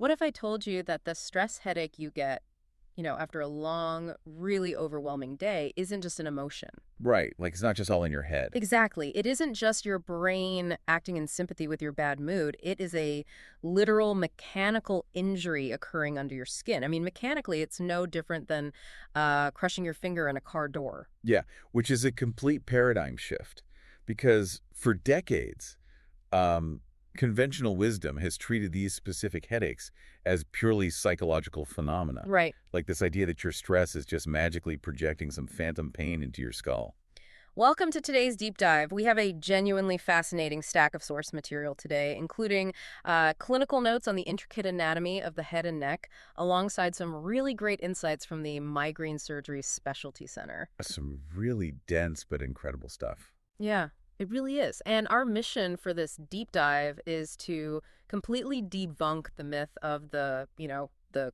What if I told you that the stress headache you get, after a long, really overwhelming day isn't just an emotion? Right, like it's not just all in your head. Exactly. It isn't just your brain acting in sympathy with your bad mood. It is a literal mechanical injury occurring under your skin. I mean, mechanically, it's no different than crushing your finger in a car door. Yeah, which is a complete paradigm shift because for decades, um, conventional wisdom has treated these specific headaches as purely psychological phenomena, Right. like this idea that your stress is just magically projecting some phantom pain into your skull. Welcome to today's deep dive. We have a genuinely fascinating stack of source material today, including clinical notes on the intricate anatomy of the head and neck, alongside some really great insights from the Migraine Surgery Specialty Center. Some really dense but incredible stuff. Yeah, it really is. And our mission for this deep dive is to completely debunk the myth of the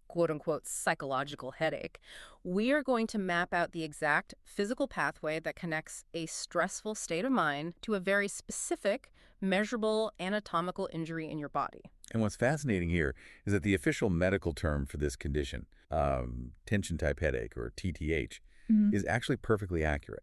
quote unquote psychological headache. We are going to map out the exact physical pathway that connects a stressful state of mind to a very specific, measurable anatomical injury in your body. And what's fascinating here is that the official medical term for this condition, tension type headache or TTH, is actually perfectly accurate.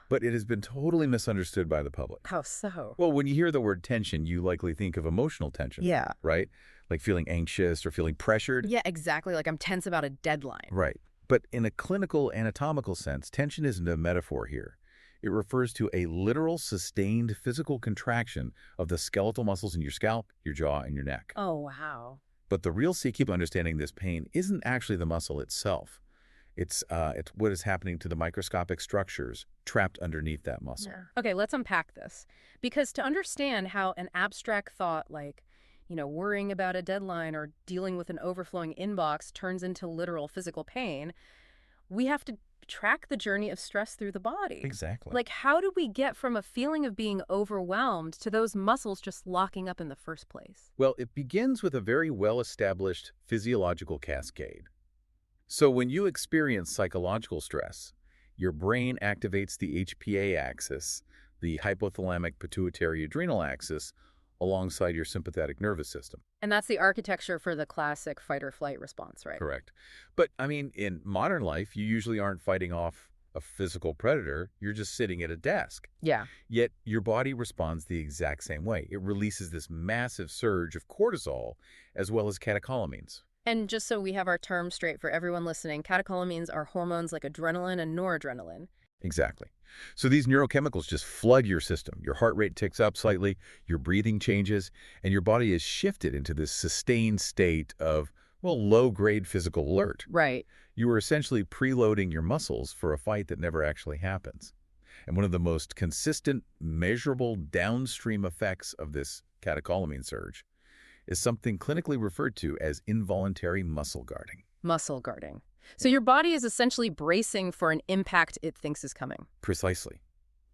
But it has been totally misunderstood by the public. How so? Well, when you hear the word tension, you likely think of emotional tension, Yeah. right? Like feeling anxious or feeling pressured. Yeah, exactly. Like I'm tense about a deadline. Right. But in a clinical anatomical sense, tension isn't a metaphor here. It refers to a literal, sustained physical contraction of the skeletal muscles in your scalp, your jaw, and your neck. Oh, wow. But the real secret of understanding this pain isn't actually the muscle itself. It's what is happening to the microscopic structures trapped underneath that muscle. Yeah. Okay, let's unpack this. Because to understand how an abstract thought like, worrying about a deadline or dealing with an overflowing inbox turns into literal physical pain, we have to track the journey of stress through the body. Exactly. Like, how do we get from a feeling of being overwhelmed to those muscles just locking up in the first place? Well, it begins with a very well-established physiological cascade. So when you experience psychological stress, your brain activates the HPA axis, the hypothalamic pituitary adrenal axis, alongside your sympathetic nervous system. And that's the architecture for the classic fight or flight response, right? Correct. But, I mean, in modern life, you usually aren't fighting off a physical predator. You're just sitting at a desk. Yeah. Yet your body responds the exact same way. It releases this massive surge of cortisol as well as catecholamines. And just so we have our terms straight for everyone listening, catecholamines are hormones like adrenaline and noradrenaline. Exactly. So these neurochemicals just flood your system. Your heart rate ticks up slightly, your breathing changes, and your body is shifted into this sustained state of, well, low-grade physical alert. Right. You are essentially preloading your muscles for a fight that never actually happens. And one of the most consistent, measurable downstream effects of this catecholamine surge is something clinically referred to as involuntary muscle guarding. Muscle guarding. So your body is essentially bracing for an impact it thinks is coming. Precisely.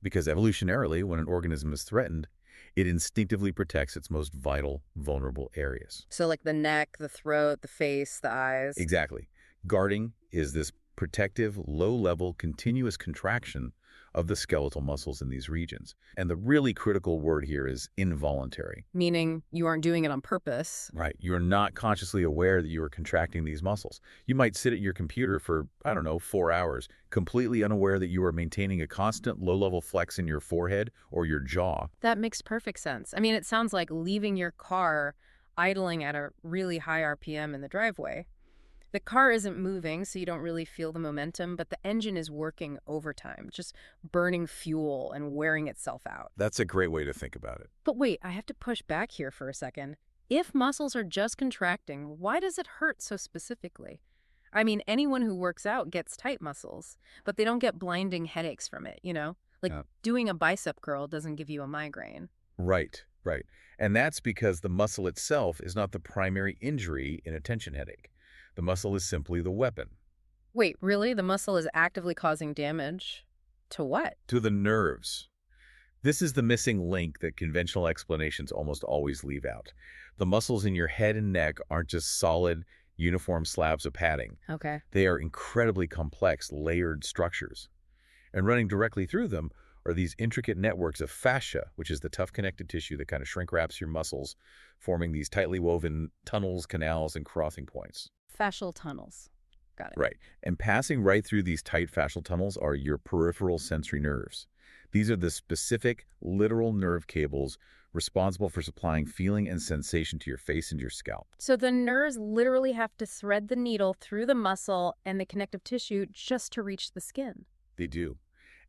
Because evolutionarily, when an organism is threatened, it instinctively protects its most vital, vulnerable areas. So like the neck, the throat, the face, the eyes. Exactly. Guarding is this protective, low-level, continuous contraction of the skeletal muscles in these regions. And the really critical word here is involuntary. Meaning you aren't doing it on purpose. Right. You're not consciously aware that you are contracting these muscles. You might sit at your computer for, 4 hours, completely unaware that you are maintaining a constant low-level flex in your forehead or your jaw. That makes perfect sense. I mean, it sounds like leaving your car idling at a really high RPM in the driveway. The car isn't moving, so you don't really feel the momentum, but the engine is working overtime, just burning fuel and wearing itself out. That's a great way to think about it. But wait, I have to push back here for a second. If muscles are just contracting, why does it hurt so specifically? I mean, anyone who works out gets tight muscles, but they don't get blinding headaches from it, Like doing a bicep curl doesn't give you a migraine. Right, right. And that's because the muscle itself is not the primary injury in a tension headache. The muscle is simply the weapon. Wait, really? The muscle is actively causing damage? To what? To the nerves. This is the missing link that conventional explanations almost always leave out. The muscles in your head and neck aren't just solid, uniform slabs of padding. Okay. They are incredibly complex, layered structures. And running directly through them are these intricate networks of fascia, which is the tough connective tissue that kind of shrink wraps your muscles, forming these tightly woven tunnels, canals, and crossing points. Fascial tunnels. Got it. Right. And passing right through these tight fascial tunnels are your peripheral sensory nerves. These are the specific, literal nerve cables responsible for supplying feeling and sensation to your face and your scalp. So the nerves literally have to thread the needle through the muscle and the connective tissue just to reach the skin. They do.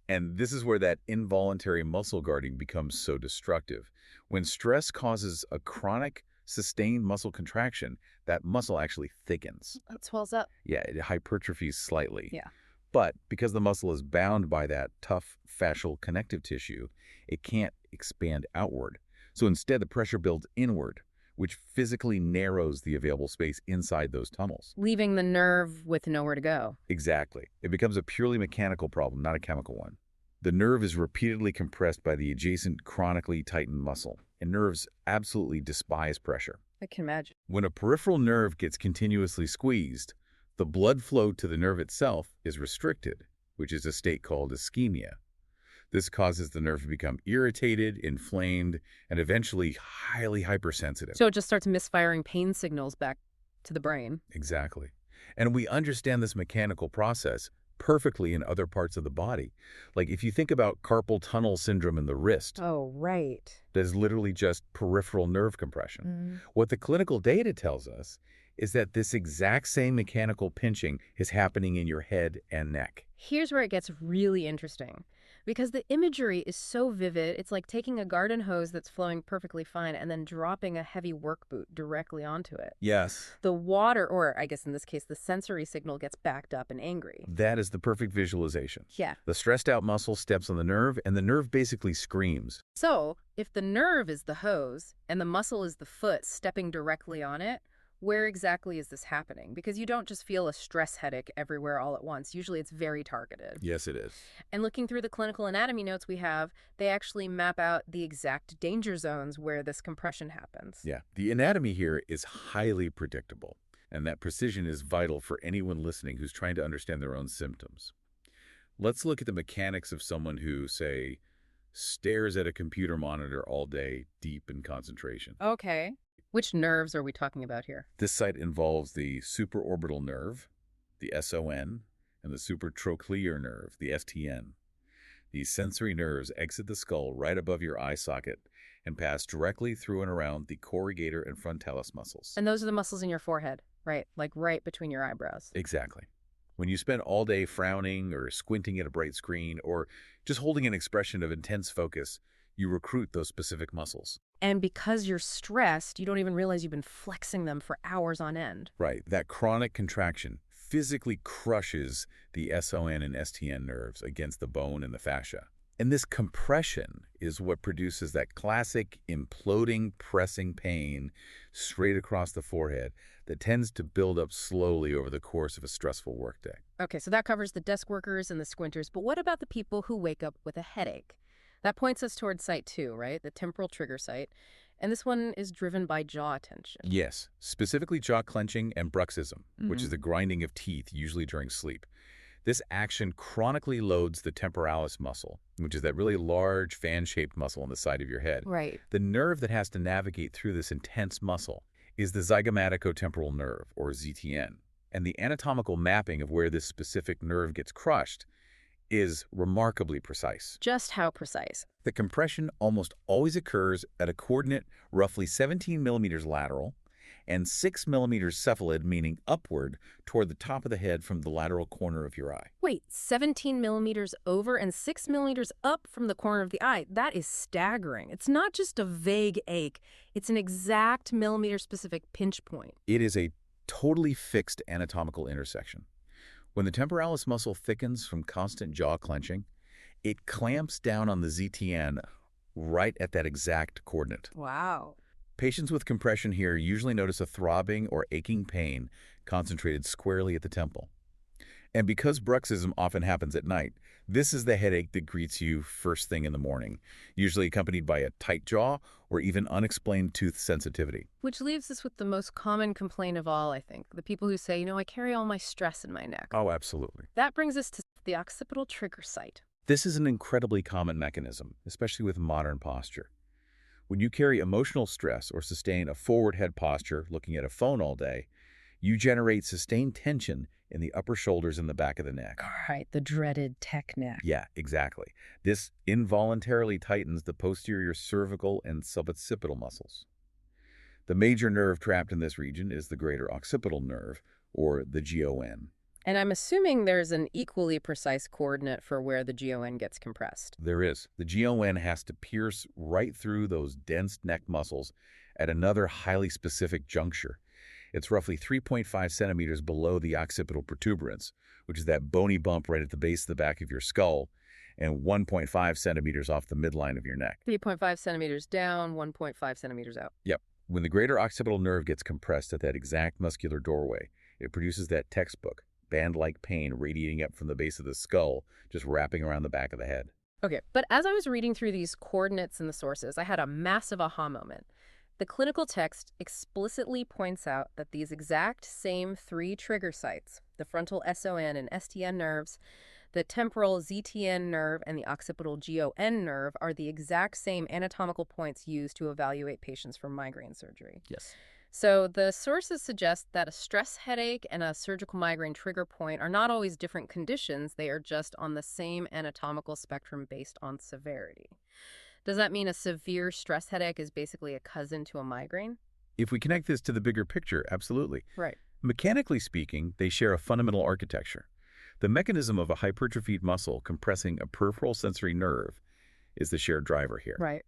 And this is where that involuntary muscle guarding becomes so destructive. When stress causes a chronic, sustained muscle contraction, that muscle actually thickens. It swells up. Yeah, it hypertrophies slightly. Yeah. But because the muscle is bound by that tough fascial connective tissue, it can't expand outward. So instead, the pressure builds inward, which physically narrows the available space inside those tunnels. Leaving the nerve with nowhere to go. Exactly. It becomes a purely mechanical problem, not a chemical one. The nerve is repeatedly compressed by the adjacent chronically tightened muscle, and nerves absolutely despise pressure. I can imagine. When a peripheral nerve gets continuously squeezed, the blood flow to the nerve itself is restricted, which is a state called ischemia. This causes the nerve to become irritated, inflamed, and eventually highly hypersensitive. So it just starts misfiring pain signals back to the brain. Exactly. And we understand this mechanical process perfectly in other parts of the body. Like if you think about carpal tunnel syndrome in the wrist, Oh, right. there's literally just peripheral nerve compression. What the clinical data tells us is that this exact same mechanical pinching is happening in your head and neck. Here's where it gets really interesting. Because the imagery is so vivid, it's like taking a garden hose that's flowing perfectly fine and then dropping a heavy work boot directly onto it. Yes. The water, or I guess in this case, the sensory signal gets backed up and angry. That is the perfect visualization. Yeah. The stressed out muscle steps on the nerve, and the nerve basically screams. So, if the nerve is the hose and the muscle is the foot stepping directly on it, where exactly is this happening? Because you don't just feel a stress headache everywhere all at once. Usually it's very targeted. Yes, it is. And looking through the clinical anatomy notes we have, they actually map out the exact danger zones where this compression happens. Yeah. The anatomy here is highly predictable, and that precision is vital for anyone listening who's trying to understand their own symptoms. Let's look at the mechanics of someone who, say, stares at a computer monitor all day, deep in concentration. Okay. Which nerves are we talking about here? This site involves the supraorbital nerve, the SON, and the supratrochlear nerve, the STN. These sensory nerves exit the skull right above your eye socket and pass directly through and around the corrugator and frontalis muscles. And those are the muscles in your forehead, right? Like right between your eyebrows. Exactly. When you spend all day frowning or squinting at a bright screen or just holding an expression of intense focus, you recruit those specific muscles. And because you're stressed, you don't even realize you've been flexing them for hours on end. Right. That chronic contraction physically crushes the SON and STN nerves against the bone and the fascia. And this compression is what produces that classic imploding, pressing pain straight across the forehead that tends to build up slowly over the course of a stressful workday. Okay, so that covers the desk workers and the squinters, but what about the people who wake up with a headache? That points us towards site 2, right? The temporal trigger site. And this one is driven by jaw tension. Yes, specifically jaw clenching and bruxism, which is the grinding of teeth, usually during sleep. This action chronically loads the temporalis muscle, which is that really large fan-shaped muscle on the side of your head. Right. The nerve that has to navigate through this intense muscle is the zygomaticotemporal nerve, or ZTN. And the anatomical mapping of where this specific nerve gets crushed is remarkably precise. Just how precise? The compression almost always occurs at a coordinate roughly 17 millimeters lateral and 6 millimeters cephalad, meaning upward toward the top of the head from the lateral corner of your eye. Wait, 17 millimeters over and 6 millimeters up from the corner of the eye. That is staggering. It's not just a vague ache. It's an exact millimeter-specific pinch point. It is a totally fixed anatomical intersection. When the temporalis muscle thickens from constant jaw clenching, it clamps down on the ZTN right at that exact coordinate. Wow. Patients with compression here usually notice a throbbing or aching pain concentrated squarely at the temple. And because bruxism often happens at night, this is the headache that greets you first thing in the morning, usually accompanied by a tight jaw or even unexplained tooth sensitivity. Which leaves us with the most common complaint of all, I think. The people who say, I carry all my stress in my neck. Oh, absolutely. That brings us to the occipital trigger site. This is an incredibly common mechanism, especially with modern posture. When you carry emotional stress or sustain a forward head posture looking at a phone all day, you generate sustained tension in the upper shoulders and the back of the neck. All right, the dreaded tech neck. Yeah, exactly. This involuntarily tightens the posterior cervical and suboccipital muscles. The major nerve trapped in this region is the greater occipital nerve, or the GON. And I'm assuming there's an equally precise coordinate for where the GON gets compressed. There is. The GON has to pierce right through those dense neck muscles at another highly specific juncture. It's roughly 3.5 centimeters below the occipital protuberance, which is that bony bump right at the base of the back of your skull, and 1.5 centimeters off the midline of your neck. 3.5 centimeters down, 1.5 centimeters out. Yep. When the greater occipital nerve gets compressed at that exact muscular doorway, it produces that textbook, band-like pain radiating up from the base of the skull, just wrapping around the back of the head. Okay, but as I was reading through these coordinates and the sources, I had a massive aha moment. The clinical text explicitly points out that these exact same three trigger sites, the frontal SON and STN nerves, the temporal ZTN nerve, and the occipital GON nerve, are the exact same anatomical points used to evaluate patients for migraine surgery. Yes. So the sources suggest that a stress headache and a surgical migraine trigger point are not always different conditions. They are just on the same anatomical spectrum based on severity. Does that mean a severe stress headache is basically a cousin to a migraine? If we connect this to the bigger picture, absolutely. Right. Mechanically speaking, they share a fundamental architecture. The mechanism of a hypertrophied muscle compressing a peripheral sensory nerve is the shared driver here. Right.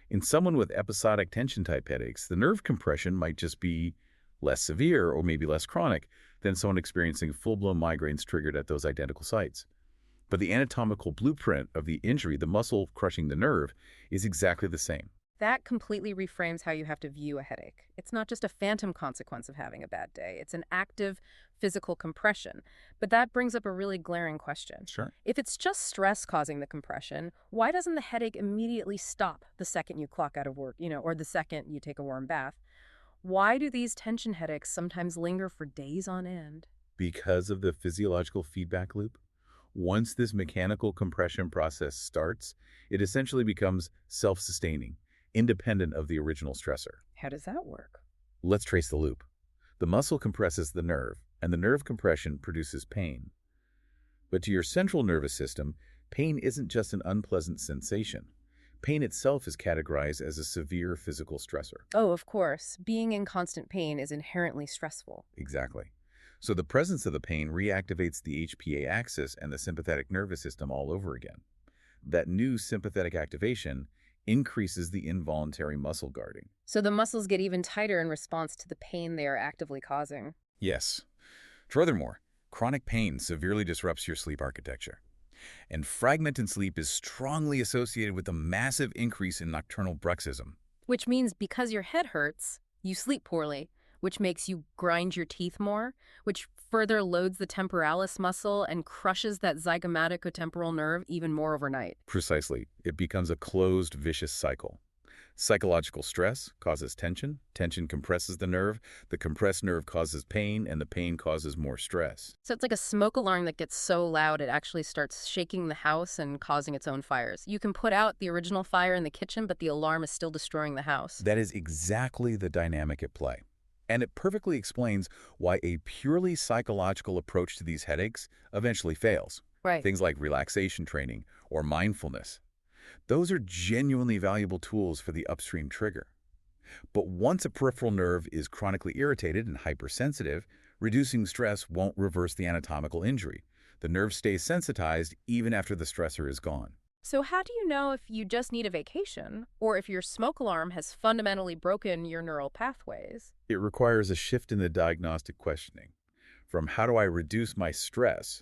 In someone with episodic tension-type headaches, the nerve compression might just be less severe or maybe less chronic than someone experiencing full-blown migraines triggered at those identical sites. But the anatomical blueprint of the injury, the muscle crushing the nerve, is exactly the same. That completely reframes how you have to view a headache. It's not just a phantom consequence of having a bad day. It's an active physical compression. But that brings up a really glaring question. Sure. If it's just stress causing the compression, why doesn't the headache immediately stop the second you clock out of work, or the second you take a warm bath? Why do these tension headaches sometimes linger for days on end? Because of the physiological feedback loop, once this mechanical compression process starts, it essentially becomes self-sustaining, independent of the original stressor. How does that work? Let's trace the loop. The muscle compresses the nerve, and the nerve compression produces pain. But to your central nervous system, pain isn't just an unpleasant sensation. Pain itself is categorized as a severe physical stressor. Oh, of course. Being in constant pain is inherently stressful. Exactly. So the presence of the pain reactivates the HPA axis and the sympathetic nervous system all over again. That new sympathetic activation increases the involuntary muscle guarding. So the muscles get even tighter in response to the pain they are actively causing. Yes. Furthermore, chronic pain severely disrupts your sleep architecture. And fragmented sleep is strongly associated with a massive increase in nocturnal bruxism. Which means because your head hurts, you sleep poorly, which makes you grind your teeth more, which further loads the temporalis muscle and crushes that zygomaticotemporal nerve even more overnight. Precisely. It becomes a closed, vicious cycle. Psychological stress causes tension. Tension compresses the compressed nerve causes pain, and the pain causes more stress. So it's like a smoke alarm that gets so loud it actually starts shaking the house and causing its own fires. You can put out the original fire in the kitchen, but the alarm is still destroying the house. That is exactly the dynamic at play. And it perfectly explains why a purely psychological approach to these headaches eventually fails. Right. Things like relaxation training or mindfulness. Those are genuinely valuable tools for the upstream trigger. But once a peripheral nerve is chronically irritated and hypersensitive, reducing stress won't reverse the anatomical injury. The nerve stays sensitized even after the stressor is gone. So how do you know if you just need a vacation or if your smoke alarm has fundamentally broken your neural pathways? It requires a shift in the diagnostic questioning. From how do I reduce my stress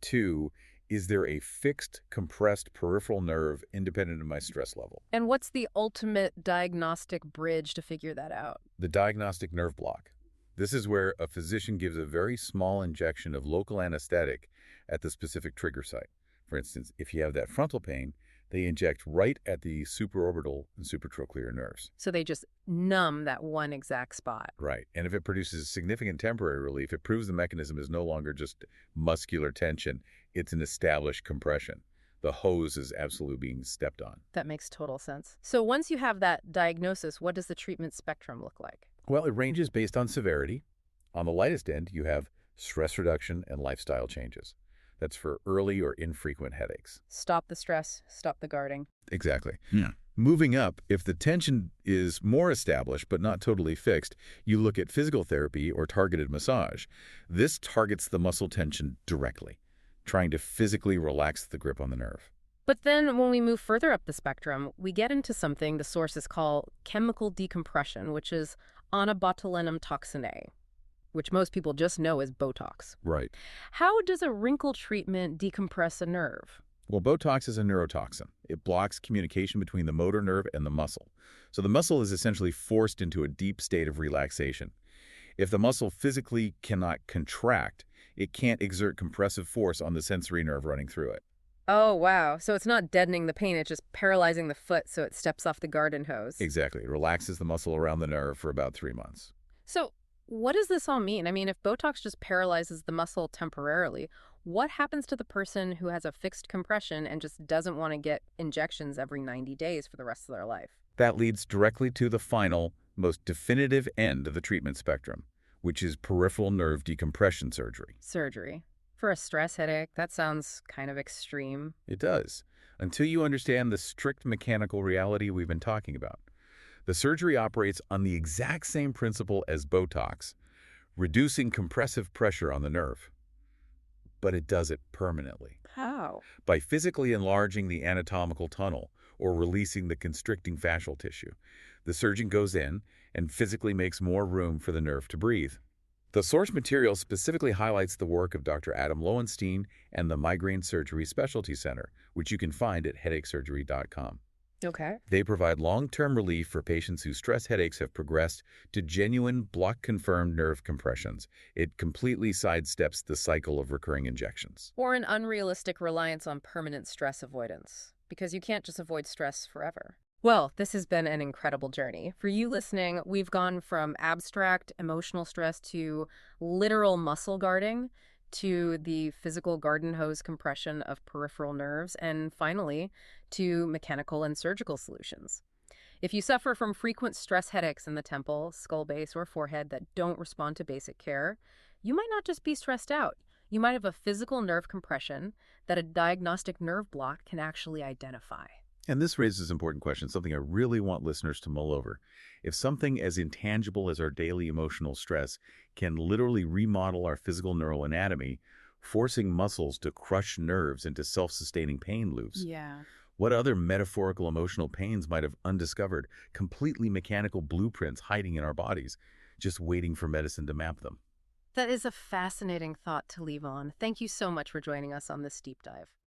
to is there a fixed, compressed peripheral nerve independent of my stress level? And what's the ultimate diagnostic bridge to figure that out? The diagnostic nerve block. This is where a physician gives a very small injection of local anesthetic at the specific trigger site. For instance, if you have that frontal pain, they inject right at the supraorbital and supratrochlear nerves. So they just numb that one exact spot. Right. And if it produces significant temporary relief, it proves the mechanism is no longer just muscular tension. It's an established compression. The hose is absolutely being stepped on. That makes total sense. So once you have that diagnosis, what does the treatment spectrum look like? Well, it ranges based on severity. On the lightest end, you have stress reduction and lifestyle changes. That's for early or infrequent headaches. Stop the stress, stop the guarding. Exactly. Yeah. Moving up, if the tension is more established but not totally fixed, you look at physical therapy or targeted massage. This targets the muscle tension directly, trying to physically relax the grip on the nerve. But then when we move further up the spectrum, we get into something the sources call chemical decompression, which is onabotulinum toxin A, which most people just know as Botox. Right. How does a wrinkle treatment decompress a nerve? Well, Botox is a neurotoxin. It blocks communication between the motor nerve and the muscle. So the muscle is essentially forced into a deep state of relaxation. If the muscle physically cannot contract, it can't exert compressive force on the sensory nerve running through it. Oh, wow. So it's not deadening the pain, it's just paralyzing the foot so it steps off the garden hose. Exactly. It relaxes the muscle around the nerve for about 3 months. So what does this all mean? I mean, if Botox just paralyzes the muscle temporarily, what happens to the person who has a fixed compression and just doesn't want to get injections every 90 days for the rest of their life? That leads directly to the final, most definitive end of the treatment spectrum, which is peripheral nerve decompression surgery. Surgery. For a stress headache, that sounds kind of extreme. It does, until you understand the strict mechanical reality we've been talking about. The surgery operates on the exact same principle as Botox, reducing compressive pressure on the nerve. But it does it permanently. How? By physically enlarging the anatomical tunnel or releasing the constricting fascial tissue. The surgeon goes in and physically makes more room for the nerve to breathe. The source material specifically highlights the work of Dr. Adam Lowenstein and the Migraine Surgery Specialty Center, which you can find at headachesurgery.com. Okay. They provide long-term relief for patients whose stress headaches have progressed to genuine block-confirmed nerve compressions. It completely sidesteps the cycle of recurring injections. Or an unrealistic reliance on permanent stress avoidance, because you can't just avoid stress forever. Well, this has been an incredible journey. For you listening, we've gone from abstract emotional stress to literal muscle guarding to the physical garden hose compression of peripheral nerves, and finally, to mechanical and surgical solutions. If you suffer from frequent stress headaches in the temple, skull base, or forehead that don't respond to basic care, you might not just be stressed out. You might have a physical nerve compression that a diagnostic nerve block can actually identify. And this raises important questions, something I really want listeners to mull over. If something as intangible as our daily emotional stress can literally remodel our physical neural anatomy, forcing muscles to crush nerves into self-sustaining pain loops, Yeah. what other metaphorical emotional pains might have undiscovered, completely mechanical blueprints hiding in our bodies, just waiting for medicine to map them? That is a fascinating thought to leave on. Thank you so much for joining us on this deep dive.